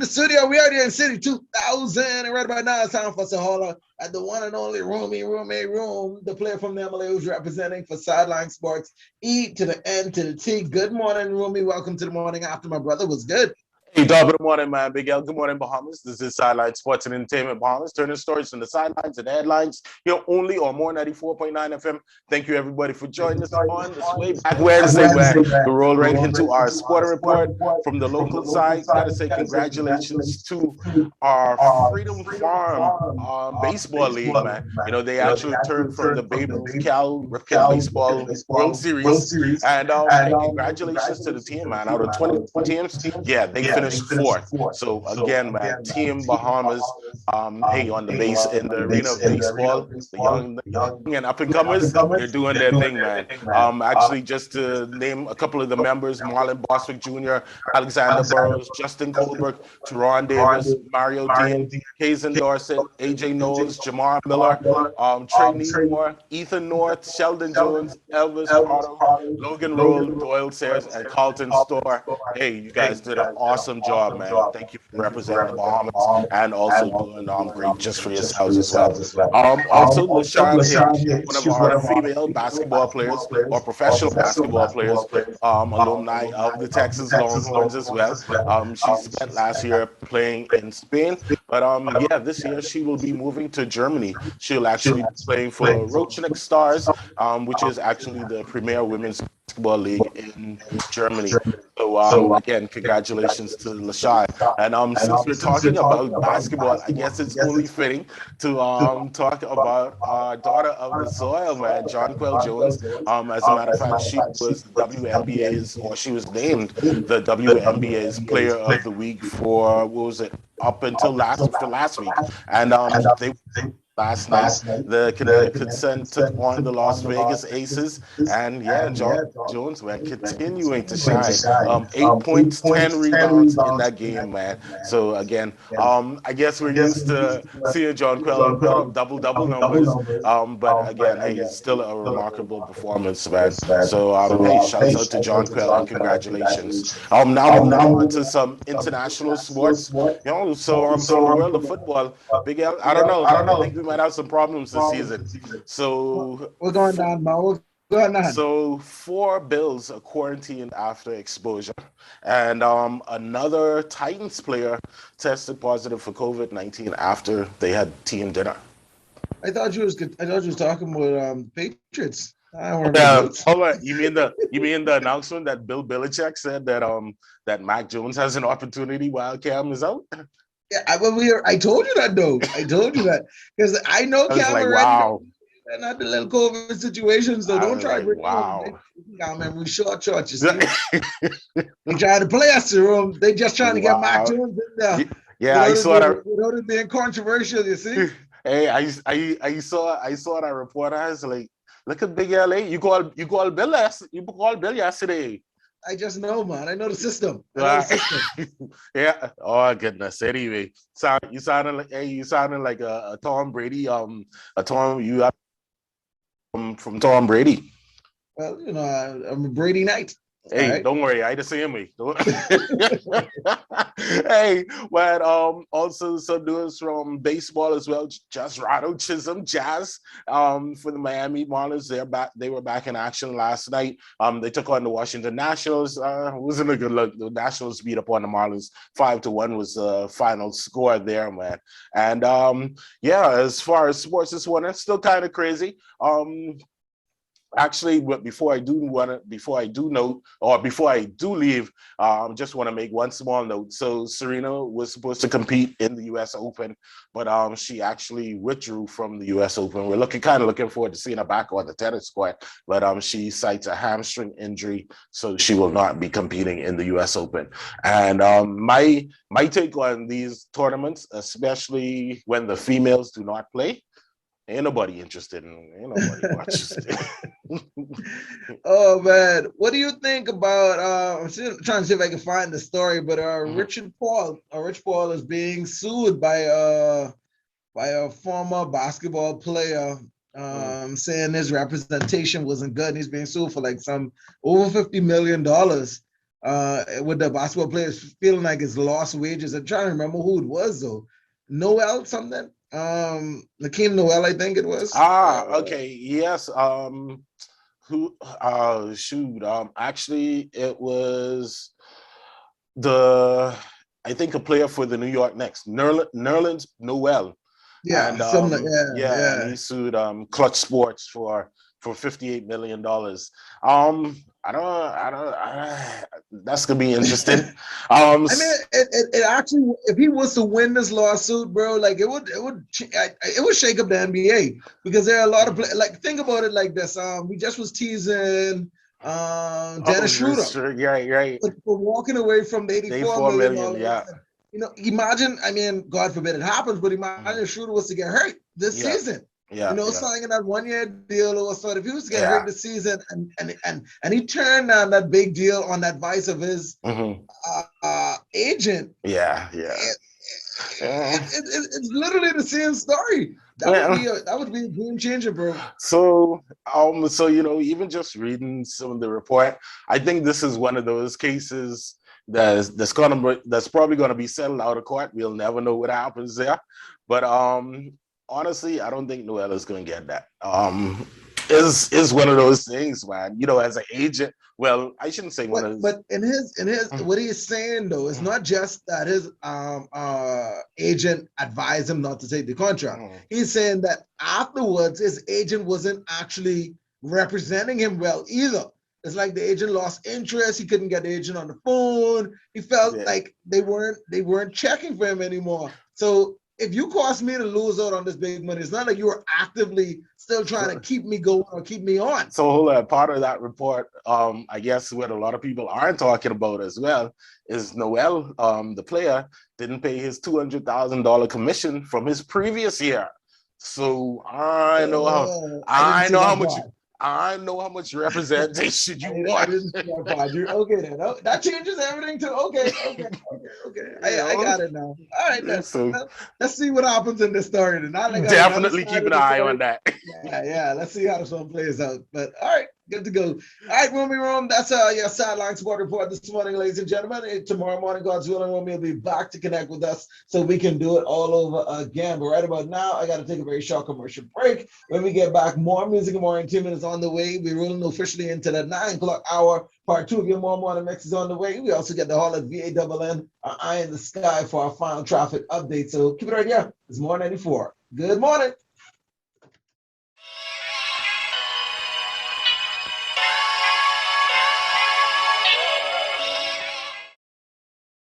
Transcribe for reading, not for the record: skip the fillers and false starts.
studio. We are here in City 2000. And right about now, it's time for us to holler at the one and only Room, the player from the MLA who's representing for Sideline Sports, E to the N to the T. Good morning, Roomy. Welcome to the morning after. My brother was good. Hey, dog, good morning, man. Big L, good morning, Bahamas. This is Sideline Sports and Entertainment Bahamas, turning stories from the sidelines and the headlines here only on More 94.9 FM. Thank you, everybody, for joining us on this way back Wednesday, where we roll right into our sport report from the local side. Got to say congratulations to our Freedom Farm Baseball League, man. You know, they actually returned from the Babe Cal Ripken Baseball World Series. And hey, congratulations to the team, man. Out of 20 teams, yeah, they finished fourth. So again, man, Team Bahamas, hey, on the base in the arena of baseball, the young and up and comers, they're doing their thing, man. Actually, just to name a couple of the members: Marlon Boswick Jr., Alexander Burrows, Justin Goldberg, Teron Davis, Mario Dean, Kaysen Dorsett, AJ Knowles, Jamar Miller, Trey Needmore, Ethan North, Sheldon Jones, Elvis Prado, Logan Rule, Doyle Sayers, and Carlton Storr. Hey, you guys did an awesome job, man. Thank you for representing the Bahamas and also doing great just for yourselves as well. Also, Lashan Higgs, one of our female basketball players or professional basketball players, alumni of the Texas Longhorns as well. She spent last year playing in Spain, but yeah, this year she will be moving to Germany. She'll actually be playing for Rochnik Stars, which is actually the premier women's basketball league in Germany. So again, congratulations to Lashan. And since we're talking about basketball, I guess it's only fitting to talk about our daughter of the soil, man, Jonquel Jones. As a matter of fact, she was the WNBA's, or she was named the WNBA's Player of the Week for, what was it, up until last week. And they last night, the Connecticut Sun took on the Las Vegas Aces, and yeah, John Jones, man, continuing to shine. 8 points, 10 rebounds in that game, man. So again, I guess we're used to seeing Jonquel put up double numbers, but again, hey, it's still a remarkable performance, man. So hey, shouts out to Jonquel and congratulations. Now moving on to some international sports, so from the world of football, Big L, I don't know, man. I think we might have some problems this season. So we're going down, man. We're going down. So 4 Bills are quarantined after exposure, and another Titans player tested positive for COVID-19 after they had team dinner. I thought you was talking about Patriots. Hold on. You mean the announcement that Bill Belichick said that Mac Jones has an opportunity while Cam is out? Yeah, I told you that though. I told you that because I know Cam already. Wow. And not the little COVID situations, so don't try to bring wow. We short, you see. They trying to play us the room. They just trying to get Mac Jones in there. Yeah, I saw that. Without it being controversial, you see. Hey, I saw that report. I was like, look at Big LA. You called Bill yesterday. I just know, man. I know the system. Yeah. Oh goodness. Anyway, you sounded like a Tom Brady. From Tom Brady. Well, I'm a Brady Knight. Hey, right. Don't worry, I the same way. Hey, but also some news from baseball as well. Just Rado Chisholm Jazz for the Miami Marlins. They were back in action last night. They took on the Washington Nationals. Wasn't a good look. The Nationals beat up on the Marlins 5-1 was the final score there, man. And yeah, as far as sports this one, it's still kind of crazy. Actually, before I do leave, just want to make one small note. So Serena was supposed to compete in the U.S. Open, but she actually withdrew from the U.S. Open. We're kind of looking forward to seeing her back on the tennis court, but she cites a hamstring injury, so she will not be competing in the U.S. Open. And my take on these tournaments, especially when the females do not play. Ain't nobody interested in watches. Oh man, what do you think about? I'm trying to see if I can find the story, but Rich Paul is being sued by a former basketball player, saying his representation wasn't good. And he's being sued for like some over $50 million with the basketball players feeling like it's lost wages. I'm trying to remember who it was though. Noel something. Lakeem Noel, I think it was. Okay. Yes. Who? Shoot. Actually, it was the I think a player for the New York Knicks, Nerlens Noel, Yeah, and something. yeah, and Yeah. he sued Clutch Sports for $58 million. That's gonna be interesting. I mean, it actually, if he was to win this lawsuit, bro, like it would shake up the NBA because there are a lot of like think about it like this. We just was teasing Dennis Schroeder Right. for walking away from the 84 84 million million, dollars. yeah. Imagine, I mean, God forbid it happens, but imagine Mhm. if Schroeder was to get hurt this Yeah, season. yeah, yeah, Signing that 1 year deal or so. If he was to get hurt yeah. this season and he turned down that big deal on that advice of his Hmm. agent, Yeah, yeah. it's literally the same story. That would Yeah. be a game changer, bro. So even just reading some of the report, I think this is one of those cases that's probably gonna be settled out of court. We'll never know what happens there. But honestly, I don't think Noel is gonna get that. Is one of those things, man. As an agent, well, I shouldn't say one But of his. but in his what he's saying though, it's not just that his agent advised him not to take the contract. He's saying that afterwards his agent wasn't actually representing him well either. It's like the agent lost interest. He couldn't get the agent on the phone. He felt Yeah. like they weren't checking for him anymore. So if you cost me to lose out on this big money, it's not like you were actively still trying to keep me going or keep me on. So hold on, part of that report, I guess what a lot of people aren't talking about as well is Noel, the player, didn't pay his $200,000 commission from his previous year. So I didn't I see know how that much part. I know how much representation you I want. didn't see that part. Okay, then that changes everything too. Okay. you I know, got it now. All right, then. so Let's see what happens in this story. And not like on another definitely side keep of an the eye story. on that. Yeah. Let's see how this one plays out. But all right, good to go. All right, Room. That's your sideline sport report this morning, ladies and gentlemen. Tomorrow morning, God's willing, Romy will be back to connect with us so we can do it all over again. But right about now, I got to take a very short commercial break. When we get back, more music and more entertainment is on the way. We're rolling officially into the 9 o'clock hour. Part 2 of your morning mix is on the way. We also get the Hall at VANN, Eye in the Sky for our final traffic update. So keep it right here. It's more 94. Good morning.